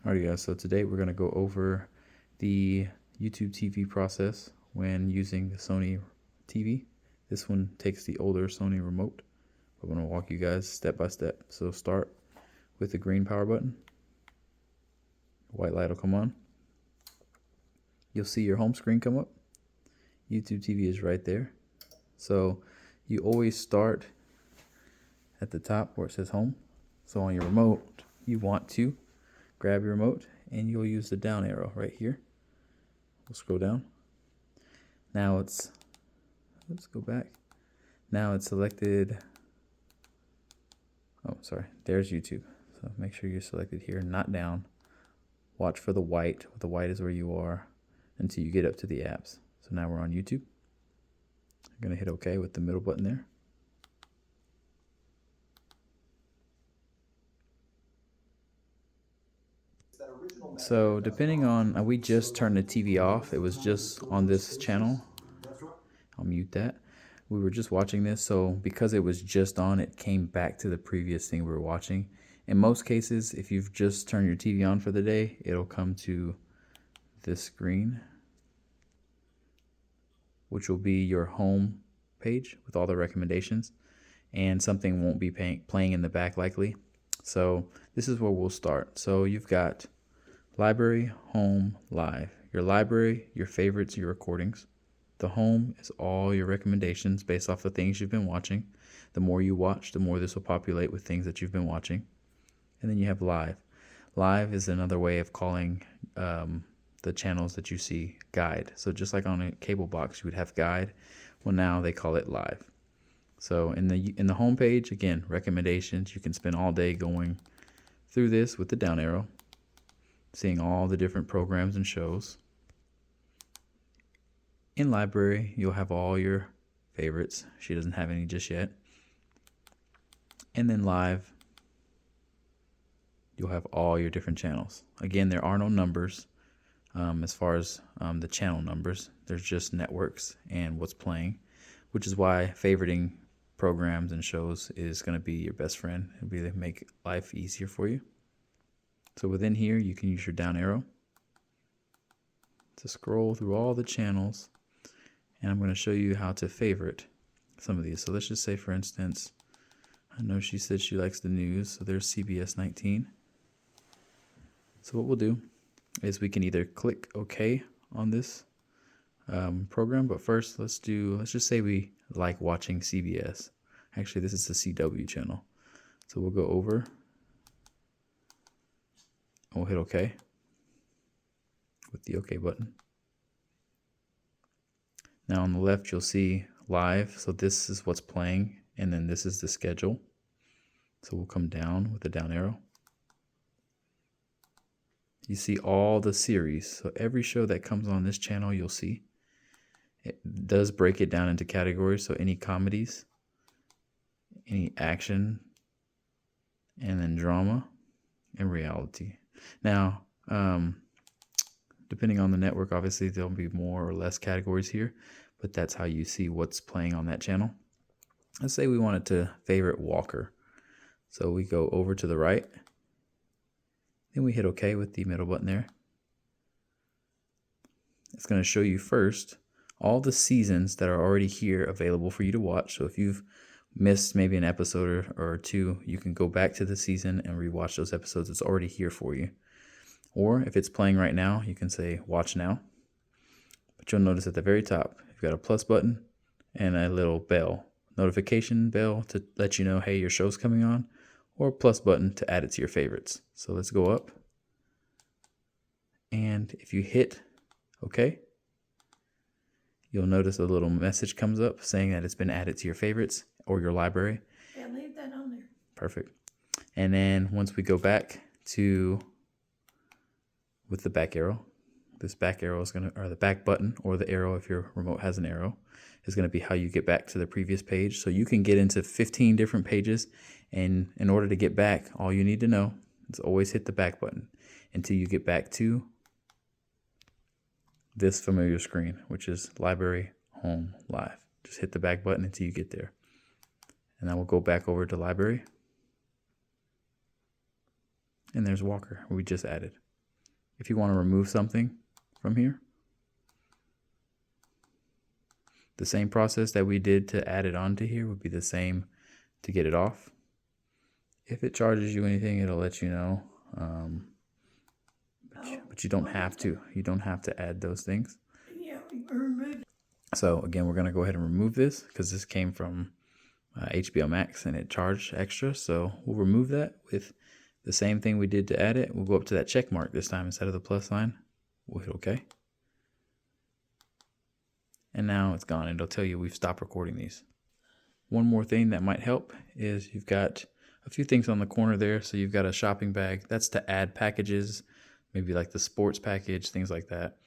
Alright guys, so today we're going to go over the YouTube TV process when using the Sony TV. This one takes the older Sony remote. I'm going to walk you guys step by step. So start with the green power button. White light will come on. You'll see your home screen come up. YouTube TV is right there. So you always start at the top where it says home. So on your remote, you want to grab your remote and you'll use the down arrow right here. We'll scroll down. Now let's go back. Now it's selected. Oh, sorry. There's YouTube. So make sure you're selected here, not down. Watch for the white. The white is where you are until you get up to the apps. So now we're on YouTube. I'm going to hit OK with the middle button there. So depending on, we just turned the TV off. It was just on this channel. I'll mute that. We were just watching this, so because it was just on, it came back to the previous thing we were watching. In most cases, if you've just turned your TV on for the day, it'll come to this screen, which will be your home page with all the recommendations, and something won't be playing in the back likely. So this is where we'll start. So you've got library, home, live. Your library, your favorites, your recordings. The home is all your recommendations based off the things you've been watching. The more you watch, the more this will populate with things that you've been watching. And then you have live. Live is another way of calling the channels that you see guide. So just like on a cable box, you would have guide. Well, now they call it live. So in the home page, again, recommendations. You can spend all day going through this with the down arrow, seeing all the different programs and shows. In library, you'll have all your favorites. She doesn't have any just yet. And then live, you'll have all your different channels. Again, there are no numbers as far as the channel numbers. There's just networks and what's playing, which is why favoriting programs and shows is going to be your best friend. It'll be to make life easier for you. So within here, you can use your down arrow to scroll through all the channels. And I'm going to show you how to favorite some of these. So let's just say, for instance, I know she said she likes the news. So there's CBS 19. So what we'll do is we can either click OK on this program. But first, let's just say we like watching CBS. Actually, this is the CW channel. So we'll go over. We'll hit OK with the OK button. Now on the left, you'll see live. So this is what's playing, and then this is the schedule. So we'll come down with the down arrow. You see all the series. So every show that comes on this channel, you'll see. It does break it down into categories. So any comedies, any action, and then drama and reality. Now, depending on the network, obviously there'll be more or less categories here, but that's how you see what's playing on that channel. Let's say we wanted to favorite Walker. So we go over to the right, then we hit OK with the middle button there. It's going to show you first all the seasons that are already here available for you to watch. So if you've missed maybe an episode or two, you can go back to the season and rewatch those episodes. It's already here for you. Or if it's playing right now, you can say watch now. But you'll notice at the very top, you've got a plus button and a little bell, notification bell to let you know, hey, your show's coming on, or plus button to add it to your favorites. So let's go up. And if you hit OK, you'll notice a little message comes up saying that it's been added to your favorites or your library. Yeah, leave that on there. Perfect. And then once we go back to with the back arrow, this back arrow is going to, or the back button, or the arrow if your remote has an arrow, is going to be how you get back to the previous page. So you can get into 15 different pages, and in order to get back, all you need to know is always hit the back button until you get back to this familiar screen, which is library, home, live. Just hit the back button until you get there. And then we'll go back over to library. And there's Walker, we just added. If you want to remove something from here, the same process that we did to add it onto here would be the same to get it off. If it charges you anything, it'll let you know. But you don't have to. You don't have to add those things. So again, we're going to go ahead and remove this because this came from HBO Max and it charged extra. So we'll remove that with the same thing we did to add it. We'll go up to that check mark this time instead of the plus sign. We'll hit OK. And now it's gone. It'll tell you we've stopped recording these. One more thing that might help is you've got a few things on the corner there. So you've got a shopping bag. That's to add packages, maybe like the sports package, things like that.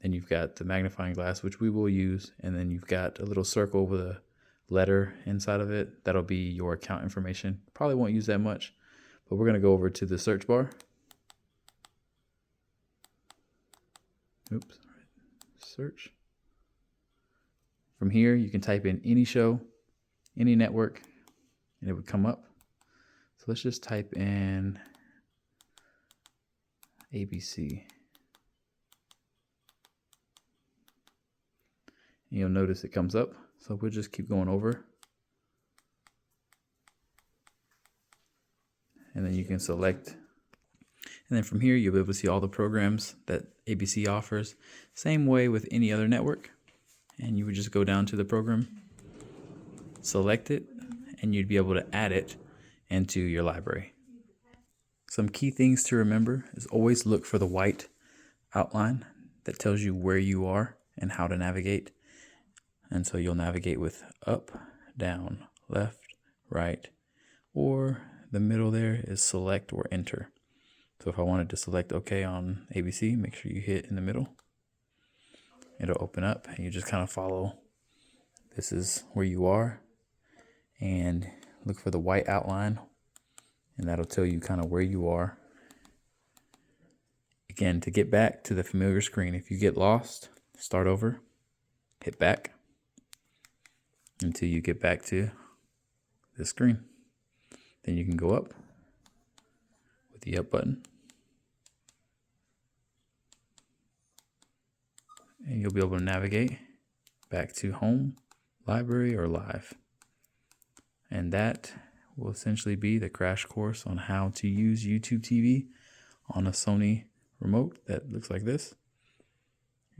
Then you've got the magnifying glass, which we will use. And then you've got a little circle with a letter inside of it. That'll be your account information. Probably won't use that much, but we're going to go over to the search bar. Oops. Search. From here, you can type in any show, any network, and it would come up. So let's just type in ABC. And you'll notice it comes up. So we'll just keep going over. And then you can select. And then from here, you'll be able to see all the programs that ABC offers. Same way with any other network. And you would just go down to the program, select it, and you'd be able to add it into your library. Some key things to remember is always look for the white outline that tells you where you are and how to navigate. And so you'll navigate with up, down, left, right, or the middle there is select or enter. So if I wanted to select OK on ABC, make sure you hit in the middle. It'll open up and you just kind of follow. This is where you are, and look for the white outline, and that'll tell you kind of where you are. Again, to get back to the familiar screen, if you get lost, start over, hit back until you get back to the screen. Then you can go up with the up button. And you'll be able to navigate back to home, library, or live. And that will essentially be the crash course on how to use YouTube TV on a Sony remote that looks like this.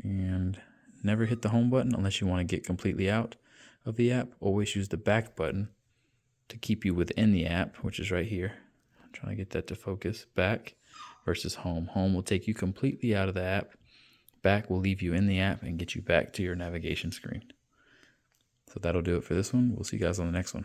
And never hit the home button unless you want to get completely out of the app. Always use the back button to keep you within the app, which is right here. I'm trying to get that to focus. Back versus home. Home will take you completely out of the app. Back will leave you in the app and get you back to your navigation screen. So that'll do it for this one. We'll see you guys on the next one.